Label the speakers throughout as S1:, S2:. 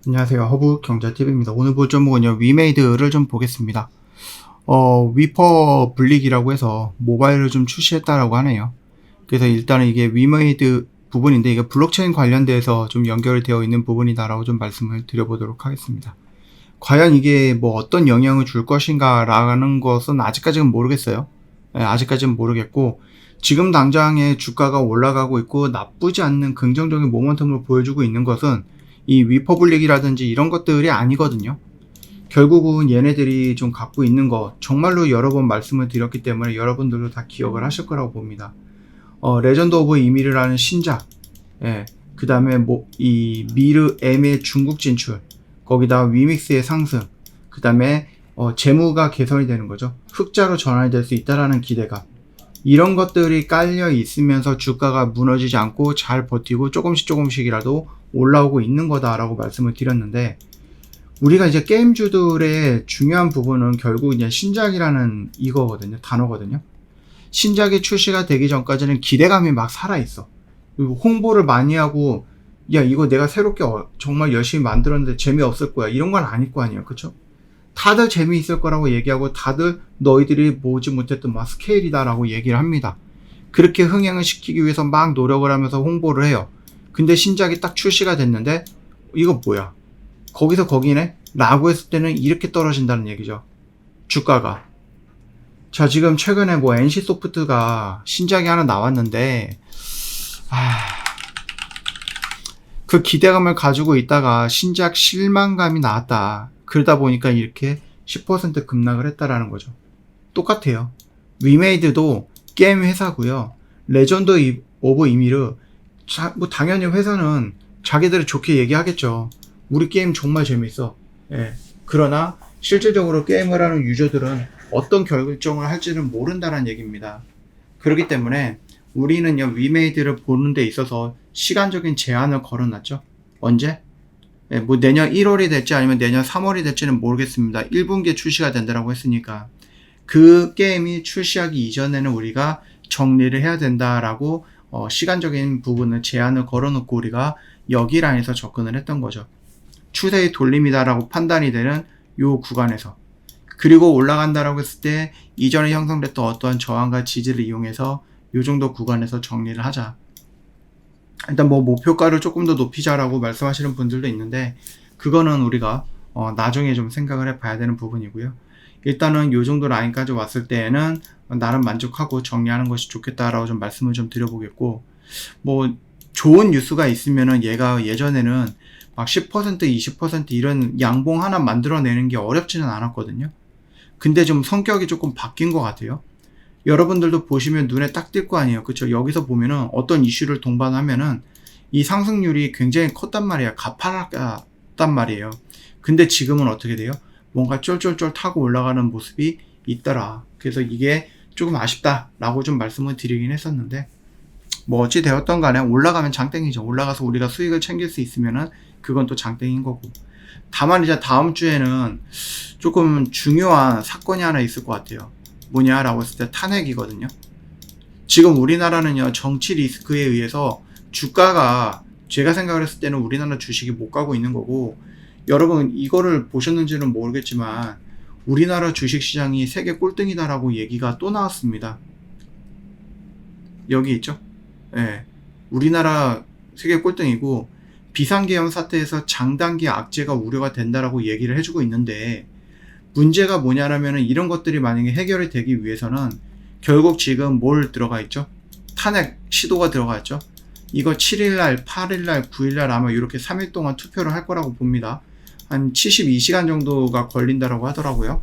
S1: 안녕하세요. 허브경제TV입니다. 오늘 볼 종목은요, 위메이드를 좀 보겠습니다. 위퍼 블릭이라고 해서 모바일을 좀 출시했다라고 하네요. 그래서 일단은 이게 위메이드 부분인데, 이게 블록체인 관련돼서 좀 연결이 되어 있는 부분이다라고 좀 말씀을 드려보도록 하겠습니다. 과연 이게 뭐 어떤 영향을 줄 것인가 라는 것은 아직까지는 모르겠어요. 아직까지는 모르겠고, 지금 당장에 주가가 올라가고 있고 나쁘지 않는 긍정적인 모멘텀을 보여주고 있는 것은 이 위퍼블릭이라든지 이런 것들이 아니거든요. 결국은 얘네들이 좀 갖고 있는 거 정말로 여러 번 말씀을 드렸기 때문에 여러분들도 다 기억을 하실 거라고 봅니다. 레전드 오브 이미르라는 신작, 그 다음에 이 미르 M의 중국 진출, 거기다 위믹스의 상승, 그 다음에 재무가 개선이 되는 거죠. 흑자로 전환이 될 수 있다라는 기대감, 이런 것들이 깔려 있으면서 주가가 무너지지 않고 잘 버티고 조금씩이라도 올라오고 있는 거다라고 말씀을 드렸는데, 우리가 이제 게임주들의 중요한 부분은 결국 이제 신작이라는 이거거든요. 단어거든요. 신작이 출시가 되기 전까지는 기대감이 막 살아있어. 그리고 홍보를 많이 하고, 야, 이거 내가 새롭게 정말 열심히 만들었는데 재미없을 거야, 이런 건 아닐 거 아니에요. 그쵸? 다들 재미있을 거라고 얘기하고, 다들 너희들이 보지 못했던 막 스케일이다 라고 얘기를 합니다. 그렇게 흥행을 시키기 위해서 막 노력을 하면서 홍보를 해요. 근데 신작이 딱 출시가 됐는데, 이거 뭐야, 거기서 거기네? 라고 했을 때는 이렇게 떨어진다는 얘기죠. 주가가. 자, 지금 최근에 뭐 NC소프트가 신작이 하나 나왔는데, 그 기대감을 가지고 있다가 신작 실망감이 나왔다. 그러다 보니까 이렇게 10% 급락을 했다라는 거죠. 똑같아요. 위메이드도 게임 회사고요. 레전드 오브 이미르, 뭐 당연히 회사는 자기들이 좋게 얘기하겠죠. 우리 게임 정말 재밌어. 그러나 실질적으로 게임을 하는 유저들은 어떤 결정을 할지는 모른다는 얘기입니다. 그렇기 때문에 우리는요, 위메이드를 보는 데 있어서 시간적인 제한을 걸어놨죠. 언제? 뭐 내년 1월이 될지 아니면 내년 3월이 될지는 모르겠습니다. 1분기에 출시가 된다고 했으니까 그 게임이 출시하기 이전에는 우리가 정리를 해야 된다라고 시간적인 부분을 제한을 걸어놓고 우리가 여기 라인에서 접근을 했던 거죠. 추세의 돌림이다라고 판단이 되는 요 구간에서, 그리고 올라간다라고 했을 때 이전에 형성됐던 어떠한 저항과 지지를 이용해서 요 정도 구간에서 정리를 하자. 일단 뭐 목표가를 조금 더 높이자라고 말씀하시는 분들도 있는데, 그거는 우리가 나중에 좀 생각을 해봐야 되는 부분이고요. 일단은 요 정도 라인까지 왔을 때에는 나름 만족하고 정리하는 것이 좋겠다라고 좀 말씀을 좀 드려보겠고, 뭐 좋은 뉴스가 있으면은 얘가 예전에는 막 10% 20% 이런 양봉 하나 만들어내는 게 어렵지는 않았거든요. 근데 좀 성격이 조금 바뀐 것 같아요. 여러분들도 보시면 눈에 딱 띌 거 아니에요. 그쵸? 여기서 보면은 어떤 이슈를 동반하면은 이 상승률이 굉장히 컸단 말이에요. 가파랐단 말이에요. 근데 지금은 어떻게 돼요? 뭔가 쫄쫄쫄 타고 올라가는 모습이 있더라. 그래서 이게 조금 아쉽다라고 좀 말씀을 드리긴 했었는데, 뭐 어찌 되었던 간에 올라가면 장땡이죠. 올라가서 우리가 수익을 챙길 수 있으면은 그건 또 장땡인 거고. 다만 이제 다음 주에는 조금 중요한 사건이 하나 있을 것 같아요. 뭐냐라고 했을 때 탄핵이거든요. 지금 우리나라는요, 정치 리스크에 의해서 주가가, 제가 생각을 했을 때는 우리나라 주식이 못 가고 있는 거고, 여러분 이거를 보셨는지는 모르겠지만 우리나라 주식시장이 세계 꼴등이다라고 얘기가 또 나왔습니다. 여기 있죠? 우리나라 세계 꼴등이고, 비상계엄 사태에서 장단기 악재가 우려가 된다라고 얘기를 해주고 있는데, 문제가 뭐냐라면은 이런 것들이 만약에 해결이 되기 위해서는 결국 지금 뭘 들어가 있죠? 탄핵 시도가 들어가 있죠? 이거 7일날, 8일날, 9일날 아마 이렇게 3일 동안 투표를 할 거라고 봅니다. 한 72시간 정도가 걸린다라고 하더라고요.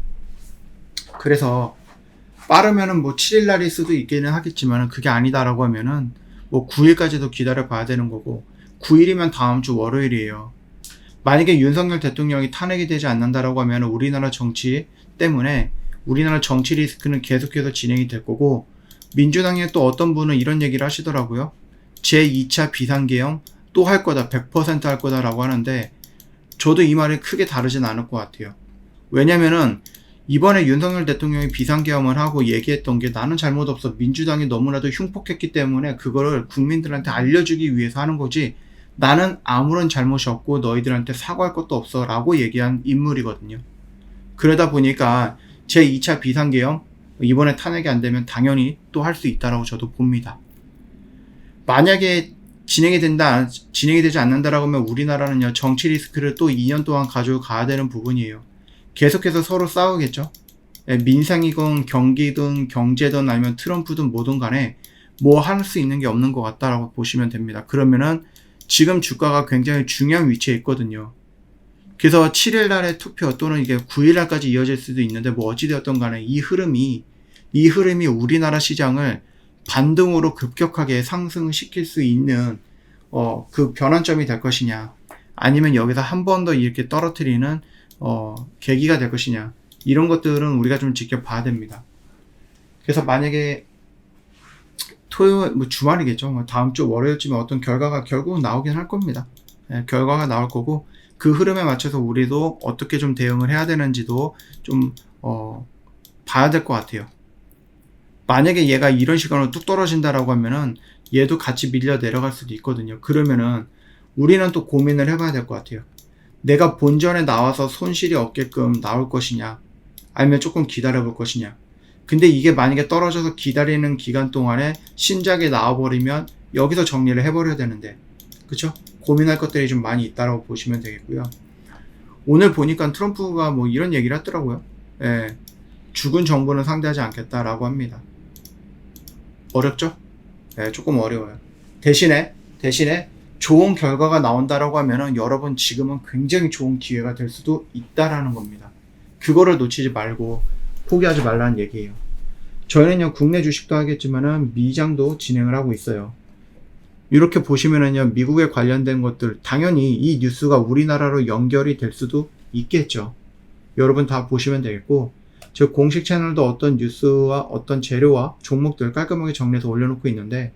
S1: 그래서 빠르면은 뭐 7일날일 수도 있기는 하겠지만, 그게 아니다라고 하면은 뭐 9일까지도 기다려 봐야 되는 거고, 9일이면 다음 주 월요일이에요. 만약에 윤석열 대통령이 탄핵이 되지 않는다라고 하면 우리나라 정치 때문에 우리나라 정치 리스크는 계속해서 진행이 될 거고, 민주당의 또 어떤 분은 이런 얘기를 하시더라고요. 제2차 비상계엄 또 할 거다, 100% 할 거다라고 하는데, 저도 이 말이 크게 다르진 않을 것 같아요. 왜냐면은 이번에 윤석열 대통령이 비상계엄을 하고 얘기했던 게, 나는 잘못 없어, 민주당이 너무나도 흉폭했기 때문에 그거를 국민들한테 알려주기 위해서 하는 거지, 나는 아무런 잘못이 없고 너희들한테 사과할 것도 없어 라고 얘기한 인물이거든요. 그러다 보니까 제 2차 비상계엄 이번에 탄핵이 안 되면 당연히 또 할 수 있다라고 저도 봅니다. 만약에 진행이 되지 않는다라고 하면 우리나라는요, 정치 리스크를 또 2년 동안 가지고 가야 되는 부분이에요. 계속해서 서로 싸우겠죠. 민생이든 경기든 경제든 아니면 트럼프든 뭐든 간에 뭐 할 수 있는 게 없는 것 같다라고 보시면 됩니다. 그러면은 지금 주가가 굉장히 중요한 위치에 있거든요. 그래서 7일 날의 투표 또는 이게 9일 날까지 이어질 수도 있는데 뭐 어찌되었던 간에 이 흐름이 우리나라 시장을 반등으로 급격하게 상승시킬 수 있는 그 변환점이 될 것이냐, 아니면 여기서 한 번 더 이렇게 떨어뜨리는 계기가 될 것이냐, 이런 것들은 우리가 좀 지켜봐야 됩니다. 그래서 만약에 토요일, 뭐 주말이겠죠. 뭐 다음 주 월요일쯤에 어떤 결과가 결국은 나오긴 할 겁니다. 결과가 나올 거고, 그 흐름에 맞춰서 우리도 어떻게 좀 대응을 해야 되는지도 좀 봐야 될 것 같아요. 만약에 얘가 이런 시간으로 뚝 떨어진다라고 하면은 얘도 같이 밀려 내려갈 수도 있거든요. 그러면은 우리는 또 고민을 해봐야 될 것 같아요. 내가 본전에 나와서 손실이 없게끔 나올 것이냐, 아니면 조금 기다려 볼 것이냐. 근데 이게 만약에 떨어져서 기다리는 기간 동안에 신작이 나와버리면 여기서 정리를 해버려야 되는데, 그쵸? 고민할 것들이 좀 많이 있다라고 보시면 되겠고요. 오늘 보니까 트럼프가 뭐 이런 얘기를 하더라고요. 죽은 정부는 상대하지 않겠다라고 합니다. 어렵죠? 조금 어려워요. 대신에 좋은 결과가 나온다라고 하면은 여러분 지금은 굉장히 좋은 기회가 될 수도 있다라는 겁니다. 그거를 놓치지 말고 포기하지 말라는 얘기예요. 저희는요, 국내 주식도 하겠지만은 미장도 진행을 하고 있어요. 이렇게 보시면은요, 미국에 관련된 것들, 당연히 이 뉴스가 우리나라로 연결이 될 수도 있겠죠. 여러분 다 보시면 되겠고, 저 공식 채널도 어떤 뉴스와 어떤 재료와 종목들 깔끔하게 정리해서 올려놓고 있는데,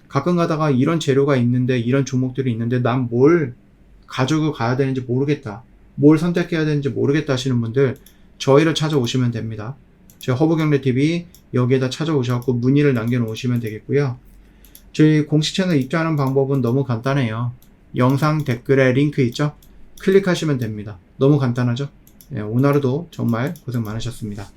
S1: 가끔 가다가 이런 재료가 있는데, 이런 종목들이 있는데, 난 뭘 가지고 가야 되는지 모르겠다, 뭘 선택해야 되는지 모르겠다 하시는 분들, 저희를 찾아오시면 됩니다. 저 허브경제TV 여기에다 찾아오셔서 문의를 남겨놓으시면 되겠고요. 저희 공식 채널 입장하는 방법은 너무 간단해요. 영상 댓글에 링크 있죠? 클릭하시면 됩니다. 너무 간단하죠? 오늘 하루도 정말 고생 많으셨습니다.